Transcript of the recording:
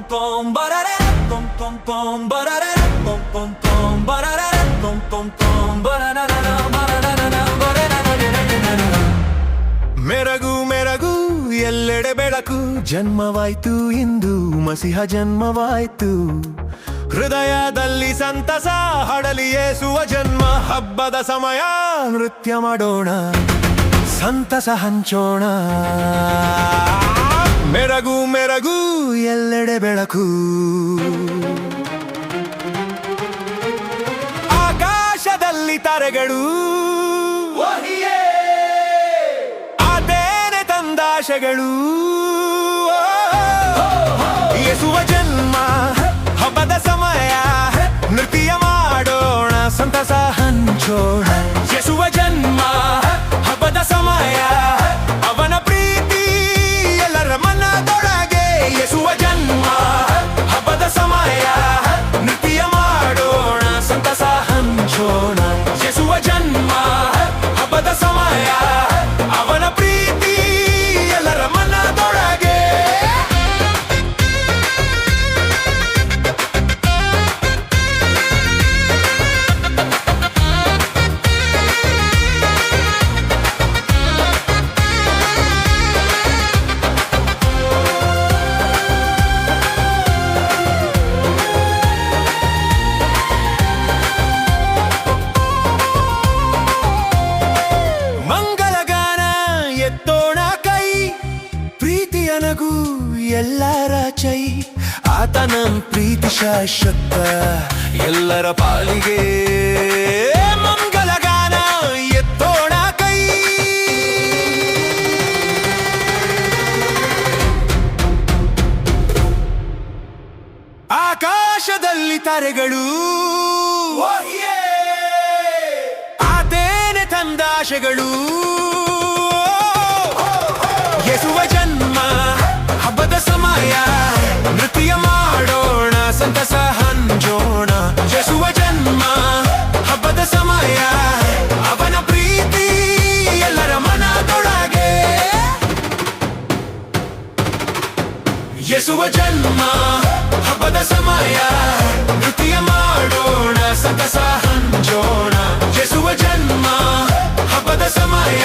pom barare pom pom pom barare pom pom pom barare pom pom pom barana barana barana ಮೆರಗು ಮೆರಗು ಎಲ್ಲೆಡೆ ಬೆಳಕು ಜನ್ಮವಾಯ್ತು ಇಂದು ಮಸಿಹ ಜನ್ಮವಾಯ್ತು ಹೃದಯದಲ್ಲಿ ಸಂತಸ ಹಡಲಿ ಯೇಸುವ ಜನ್ಮ ಹಬ್ಬದ ಸಮಯ ನೃತ್ಯ ಮಾಡೋಣ ಸಂತಸ ಹಂಚೋಣ ಮೆರಗು ಮೆರಗು ಎಲ್ಲೆಡೆ ಬೆಳಕು ಆಕಾಶದಲ್ಲಿ ತಾರೆಗಳು ಅದೇನೆ ತಂದಾಶೆಗಳು ಯೇಸುವ ಜನ್ಮ ಹಬ್ಬದ ಸಮಯ ನೃತ್ಯ ಮಾಡೋಣ ಸಂತಸ ಹಂಚೋಣ ಯೇಸುವ ಜನ್ಮ ಹಬ್ಬದ ಸಮಯ ಅವನ ಪ್ರೀತಿ ಎಲ್ಲರ ಮನದೊಳಗೆ ಯೇಸುವ ಜನ್ಮ ಹಬ್ಬದ ಸಮಯ ನೃತ್ಯ ಮಾಡೋಣ ಸಂತಸ ಹಂಚೋಣ ಯೇಸುವ ಜನ್ಮ ಹಬ್ಬದ ಸಮಯ ಅವನ ಪ್ರೀತಿ ಎಲ್ಲರ ಮನದೊಳಗೆ ನಗು ಎಲ್ಲರ ಚೈ ಆತನ ಪ್ರೀತಿ ಶಾಶ್ವತ ಎಲ್ಲರ ಪಾಲಿಗೆ ಮಂಗಲಗಾನ ಎತ್ತೋಣ ಕೈ ಆಕಾಶದಲ್ಲಿ ತಾರೆಗಳು ಆತೇನೆ ತಂದಾಶೆಗಳು ಯೇಸುವ ಜನ್ಮ ಹಬ್ಬದ ಸಮಯ ನೃತ್ಯ ಮಾಡೋಣ ಸಂತಸ ಹಂಚೋಣ ಯೇಸುವ ಜನ್ಮ ಹಬ್ಬದ ಸಮಯ ಅವನ ಪ್ರೀತಿ ಎಲ್ಲರ ಮನದೊಳಗೆ ಯೇಸುವ ಜನ್ಮ ಹಬ್ಬದ ಸಮಯ ನೃತ್ಯ ಮಾಡೋಣ ಸಂತಸ ಹಂಚೋಣ ಯೇಸುವ ಜನ್ಮ ಹಬ್ಬದ ಸಮಯ